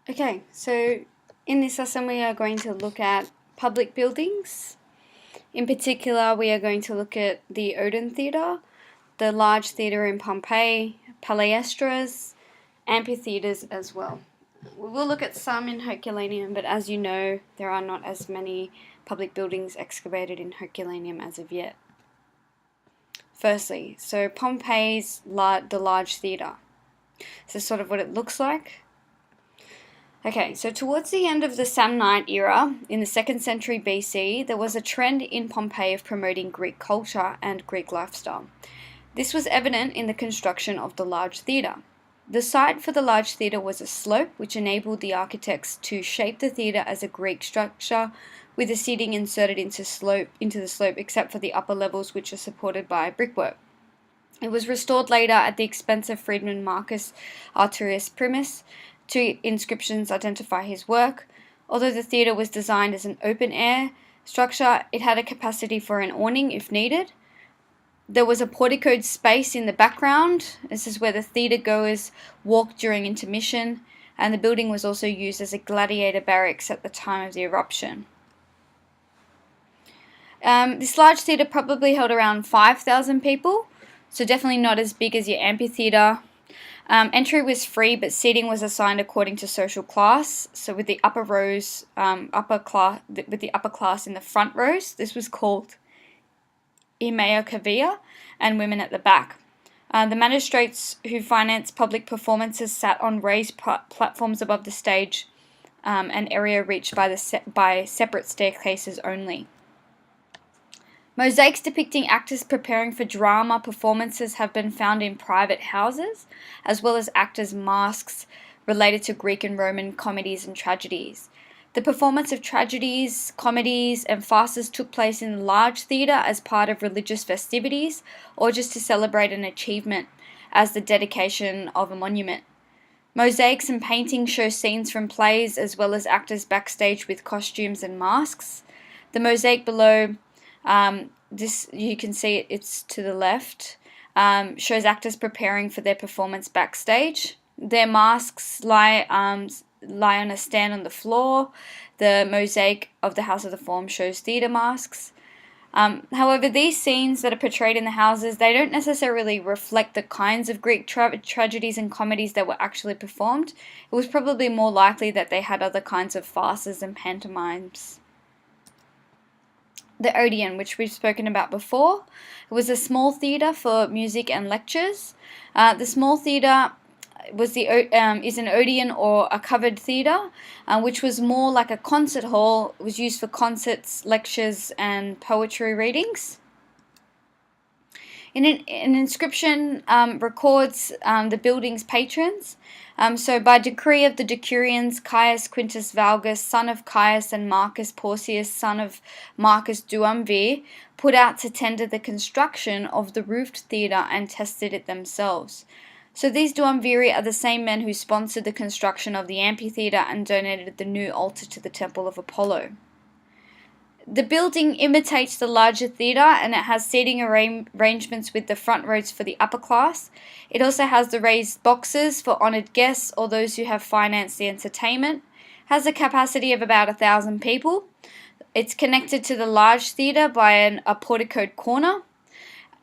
Okay, so in this lesson we are going to look at public buildings. In particular, we are going to look at the Odeon Theatre, the large theatre in Pompeii, Palaestras, amphitheatres as well. We will look at some in Herculaneum, but as you know, there are not as many public buildings excavated in Herculaneum as of yet. Firstly, so Pompeii's the large theatre. So sort of what it looks like. Okay, so towards the end of the Samnite era, in the 2nd century BC, there was a trend in Pompeii of promoting Greek culture and Greek lifestyle. This was evident in the construction of the large theatre. The site for the large theatre was a slope, which enabled the architects to shape the theatre as a Greek structure, with the seating inserted into the slope, except for the upper levels, which are supported by brickwork. It was restored later at the expense of freedman Marcus Arturius Primus. Two inscriptions identify his work. Although the theatre was designed as an open-air structure, it had a capacity for an awning if needed. There was a porticoed space in the background. This is where the theatre goers walked during intermission, and the building was also used as a gladiator barracks at the time of the eruption. This large theatre probably held around 5,000 people, so definitely not as big as your amphitheatre. Entry was free, but seating was assigned according to social class. So with the upper rows, with the upper class in the front rows, this was called Imea Cavia, and women at the back. The magistrates who financed public performances sat on raised platforms above the stage, an area reached by separate staircases only. Mosaics depicting actors preparing for drama performances have been found in private houses, as well as actors' masks related to Greek and Roman comedies and tragedies. The performance of tragedies, comedies, and farces took place in the large theatre as part of religious festivities, or just to celebrate an achievement, as the dedication of a monument. Mosaics and paintings show scenes from plays, as well as actors backstage with costumes and masks. The mosaic below, this you can see it's to the left, shows actors preparing for their performance backstage. Their masks lie on a stand on the floor. The mosaic of the House of the Forum shows theatre masks. However, these scenes that are portrayed in the houses, they don't necessarily reflect the kinds of Greek tragedies and comedies that were actually performed. It was probably more likely that they had other kinds of farces and pantomimes. The Odeon, which we've spoken about before, it was a small theatre for music and lectures. The small theatre is an Odeon or a covered theatre, which was more like a concert hall. It was used for concerts, lectures, and poetry readings. An inscription records the building's patrons. So by decree of the Decurions, Caius Quintus Valgus, son of Caius, and Marcus Porcius, son of Marcus Duumvir, put out to tender the construction of the roofed theatre and tested it themselves. So these Duumviri are the same men who sponsored the construction of the amphitheatre and donated the new altar to the Temple of Apollo. The building imitates the larger theatre, and it has seating arrangements with the front rows for the upper class. It also has the raised boxes for honoured guests or those who have financed the entertainment. It has a capacity of about 1,000 people. It's connected to the large theatre by a porticoed corner.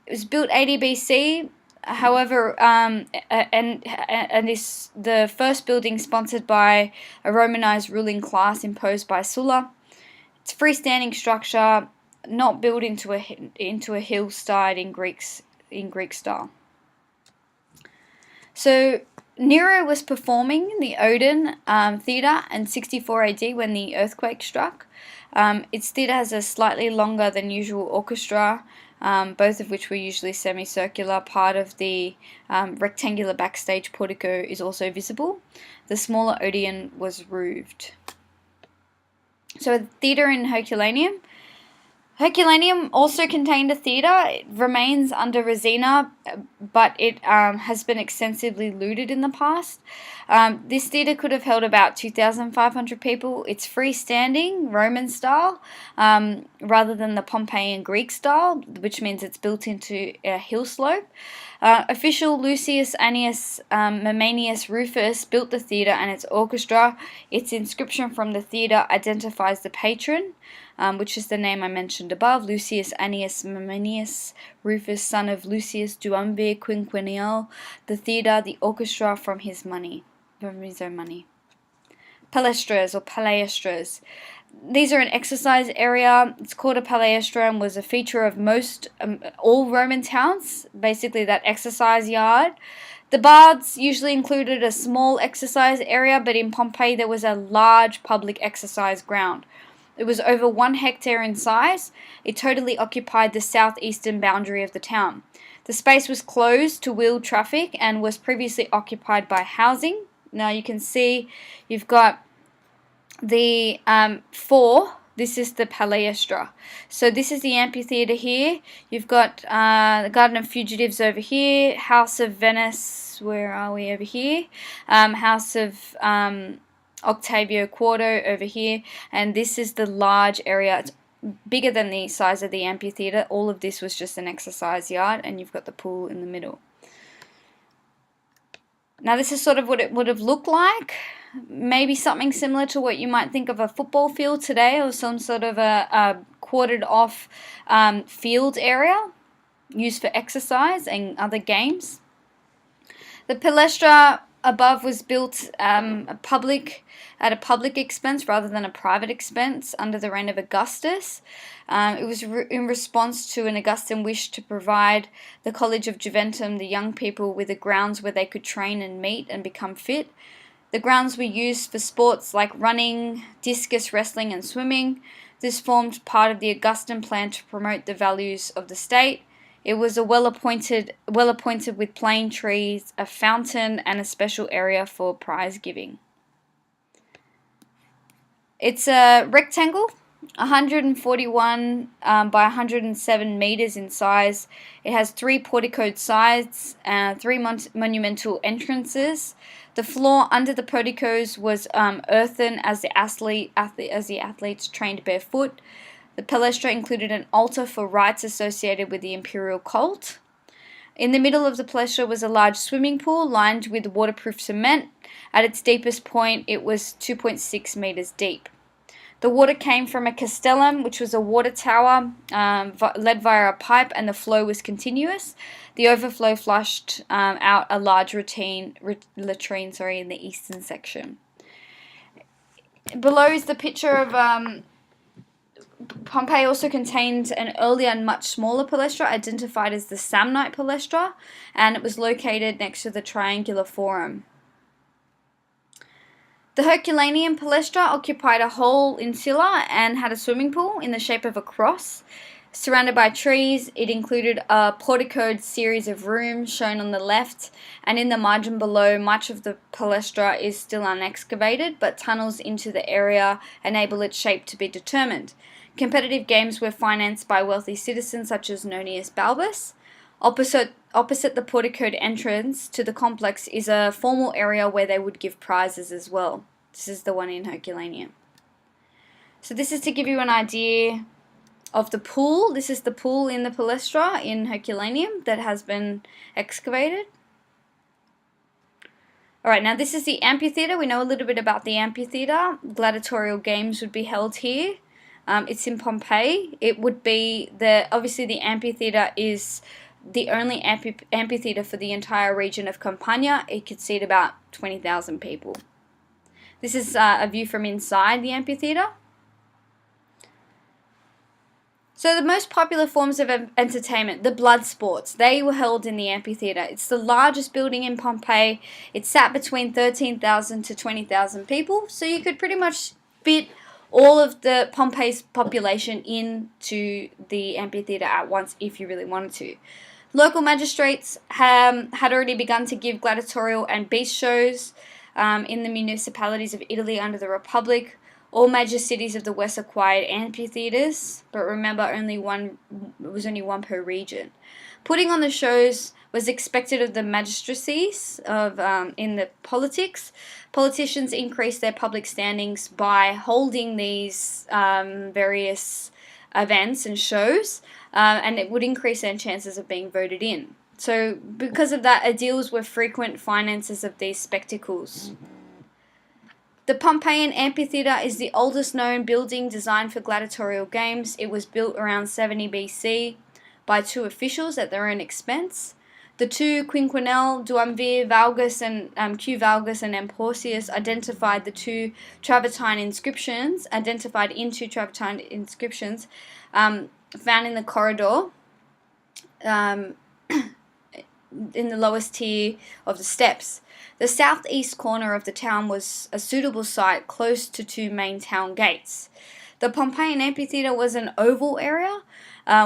It was built 80 BC. However, the first building sponsored by a Romanized ruling class imposed by Sulla. It's a freestanding structure, not built into a hillside in Greek style. So Nero was performing in the Odeon theatre in 64 AD when the earthquake struck. Its theatre has a slightly longer than usual orchestra, both of which were usually semicircular. Part of the rectangular backstage portico is also visible. The smaller Odeon was roofed. So the theatre in Herculaneum, Herculaneum also contained a theatre. It remains under Resina, but it has been extensively looted in the past. This theatre could have held about 2,500 people. It's freestanding, Roman style, rather than the Pompeian Greek style, which means it's built into a hill slope. Official Lucius Annius Memmianus Rufus built the theatre and its orchestra. Its inscription from the theatre identifies the patron, which is the name I mentioned above, Lucius Annius Memmianus Rufus, son of Lucius Duumvir Quinquennial, the theatre, the orchestra from his own money. Palaestras or Palaestras. These are an exercise area. It's called a palaestra and was a feature of all Roman towns, basically that exercise yard. The baths usually included a small exercise area, but in Pompeii there was a large public exercise ground. It was over 1 hectare in size. It totally occupied the southeastern boundary of the town. The space was closed to wheeled traffic and was previously occupied by housing. Now you can see you've got the this is the Palaestra. So this is the amphitheatre here. You've got the Garden of Fugitives over here, House of Venice, where are we over here? House of Octavio Quarto over here, and this is the large area. It's bigger than the size of the amphitheatre. All of this was just an exercise yard, and you've got the pool in the middle. Now this is sort of what it would have looked like. Maybe something similar to what you might think of a football field today, or some sort of a quartered off field area used for exercise and other games. The Palaestra above was built at a public expense rather than a private expense under the reign of Augustus. It was in response to an Augustan wish to provide the College of Juventum, the young people, with the grounds where they could train and meet and become fit. The grounds were used for sports like running, discus wrestling and swimming. This formed part of the Augustan plan to promote the values of the state. It was a well appointed with plane trees, a fountain, and a special area for prize giving. It's a rectangle, 141 by 107 meters in size. It has 3 porticoed sides, 3 monumental entrances. The floor under the porticos was earthen as the athletes trained barefoot. The Palaestra included an altar for rites associated with the imperial cult. In the middle of the Palaestra was a large swimming pool lined with waterproof cement. At its deepest point, it was 2.6 meters deep. The water came from a castellum, which was a water tower led via a pipe, and the flow was continuous. The overflow flushed out a large latrine in the eastern section. Below is the picture of Pompeii also contained an earlier and much smaller Palaestra identified as the Samnite Palaestra, and it was located next to the Triangular Forum. The Herculaneum Palaestra occupied a whole insula and had a swimming pool in the shape of a cross. Surrounded by trees, it included a porticoed series of rooms shown on the left, and in the margin below, much of the Palaestra is still unexcavated, but tunnels into the area enable its shape to be determined. Competitive games were financed by wealthy citizens such as Nonius Balbus. Opposite the porticoed entrance to the complex is a formal area where they would give prizes as well. This is the one in Herculaneum. So this is to give you an idea of the pool. This is the pool in the Palaestra in Herculaneum that has been excavated. Alright, now this is the amphitheatre. We know a little bit about the amphitheatre. Gladiatorial games would be held here. It's in Pompeii. It would be obviously the amphitheatre is the only amphitheatre for the entire region of Campania. It could seat about 20,000 people. This is a view from inside the amphitheatre. So the most popular forms of entertainment, the blood sports, they were held in the amphitheatre. It's the largest building in Pompeii. It sat between 13,000 to 20,000 people, so you could pretty much fit all of the Pompeii's population into the amphitheatre at once if you really wanted to. Local magistrates had already begun to give gladiatorial and beast shows in the municipalities of Italy under the Republic. All major cities of the West acquired amphitheatres, but remember, it was only one per region. Putting on the shows was expected of the magistracies in the politics. Politicians increased their public standings by holding these various events and shows, and it would increase their chances of being voted in. So because of that, aediles were frequent financiers of these spectacles. The Pompeian Amphitheatre is the oldest known building designed for gladiatorial games. It was built around 70 BC by two officials at their own expense. The two Quinquenel, Duumvir, Valgus, and Q. Valgus and Ambrosius identified the two Travertine inscriptions, found in the corridor in the lowest tier of the steps. The southeast corner of the town was a suitable site close to two main town gates. The Pompeian Amphitheatre was an oval area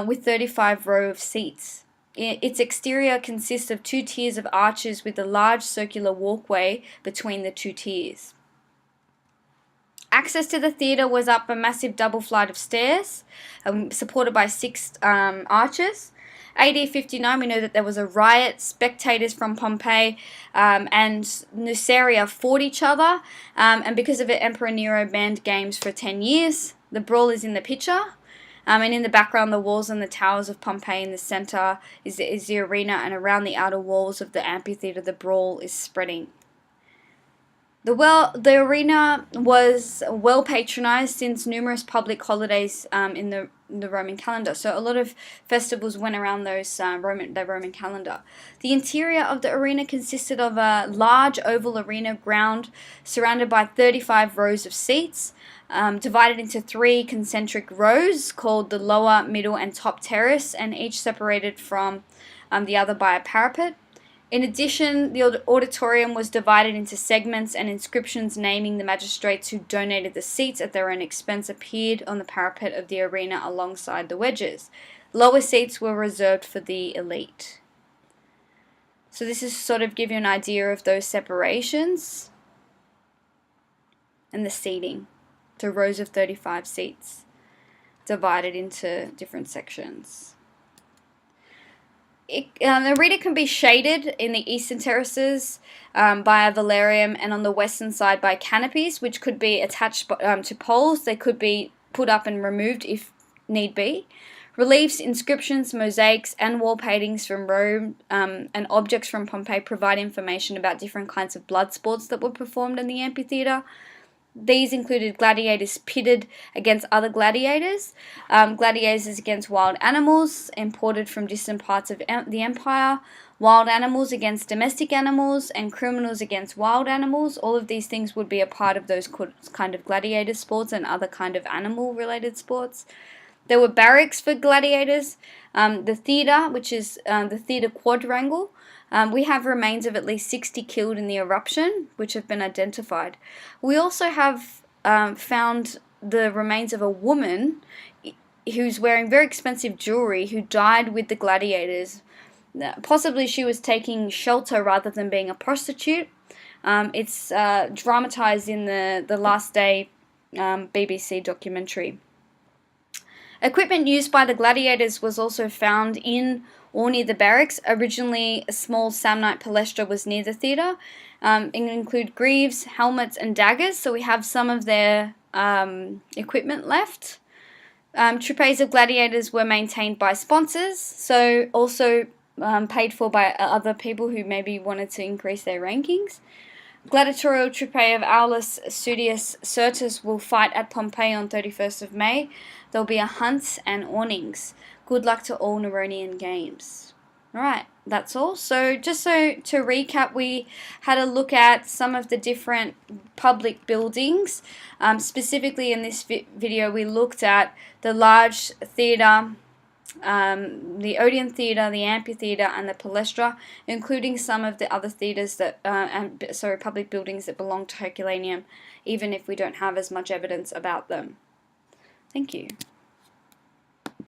with 35 rows of seats. Its exterior consists of two tiers of arches with a large circular walkway between the two tiers. Access to the theatre was up a massive double flight of stairs, supported by six arches. AD 59, we know that there was a riot. Spectators from Pompeii and Nuceria fought each other, and because of it, Emperor Nero banned games for 10 years. The brawl is in the picture, and in the background, the walls and the towers of Pompeii. In the center is the arena, and around the outer walls of the amphitheatre, the brawl is spreading. The arena was well patronized since numerous public holidays in the Roman calendar. So a lot of festivals went around the Roman calendar. The interior of the arena consisted of a large oval arena ground surrounded by 35 rows of seats, divided into three concentric rows called the lower, middle, and top terrace, and each separated from the other by a parapet. In addition, the auditorium was divided into segments, and inscriptions naming the magistrates who donated the seats at their own expense appeared on the parapet of the arena alongside the wedges. Lower seats were reserved for the elite. So this is sort of give you an idea of those separations and the seating. The rows of 35 seats divided into different sections. The arena can be shaded in the eastern terraces by a velarium, and on the western side by canopies, which could be attached to poles. They could be put up and removed if need be. Reliefs, inscriptions, mosaics, and wall paintings from Rome and objects from Pompeii provide information about different kinds of blood sports that were performed in the amphitheatre. These included gladiators pitted against other gladiators, gladiators against wild animals imported from distant parts of the empire, wild animals against domestic animals, and criminals against wild animals. All of these things would be a part of those kind of gladiator sports and other kind of animal-related sports. There were barracks for gladiators, the theatre, which is the theatre quadrangle. We have remains of at least 60 killed in the eruption, which have been identified. We also have found the remains of a woman who's wearing very expensive jewelry who died with the gladiators. Possibly she was taking shelter rather than being a prostitute. It's dramatized in the Last Day BBC documentary. Equipment used by the gladiators was also found in or near the barracks. Originally, a small Samnite Palaestra was near the theatre. It include greaves, helmets, and daggers, so we have some of their equipment left. Troupes of gladiators were maintained by sponsors, so also paid for by other people who maybe wanted to increase their rankings. Gladiatorial troupe of Aulus Sudius Certus will fight at Pompeii on 31st of May. There'll be a hunt and awnings. Good luck to all Neronian games. Alright, that's all. So just to recap, we had a look at some of the different public buildings. Specifically in this video, we looked at the large theatre, the Odeon Theatre, the Amphitheatre, and the Palaestra, including some of the other theatres public buildings that belong to Herculaneum, even if we don't have as much evidence about them. Thank you.